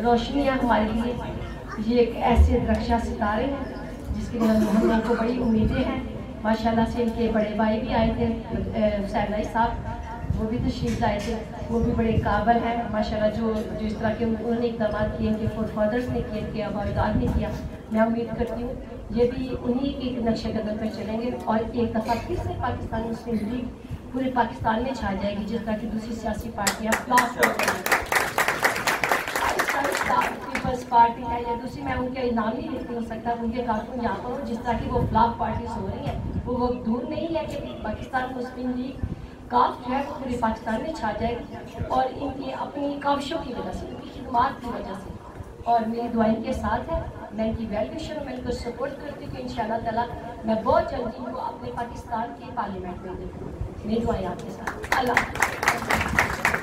रोशनी है हमारे लिए। ये एक ऐसे रक्षा सितारे हैं जिसके लिए हम लोगों को बड़ी उम्मीदें हैं। माशाल्लाह से इनके बड़े भाई भी आए थे, हुसैन भाई साहब, वो भी तशरीफ लाए थे। वो भी बड़े काबिल हैं माशाल्लाह। जो इस तरह के उन्होंने इकदाम किए, इनके फोरफादर्स ने किए, इनके आबादाद ने किया, मैं उम्मीद करती हूँ ये भी उन्हीं के नक्शे कदम पर चलेंगे और एक दफ़ा फिर से पाकिस्तान मुस्लिम लीग पूरे पाकिस्तान में छा जाएगी, जिस तरह की दूसरी सियासी पार्टियाँ पीपल्स पार्टी है या दूसरी, मैं उनके नाम नहीं लेती हो सकता, उनके कारकुन यहाँ पर जिस तरह की वो फ्लॉप पार्टीज हो रही हैं, वो दूर नहीं है कि पाकिस्तान मुस्लिम लीग काफ जो है वो पूरे पाकिस्तान में छा जाएगी और इनकी अपनी काविशों की वजह से, इनकी खिदमात की वजह से। और मेरी दुआ इनके साथ है, मैं इनकी वेल विशर, मैं इनको सपोर्ट करती हूँ कि इंशाअल्लाह ताला मैं बहुत जल्दी इनको अपने पाकिस्तान के पार्लियामेंट में देखूँ। मेरी दुआएं आपके साथ। अल्लाह।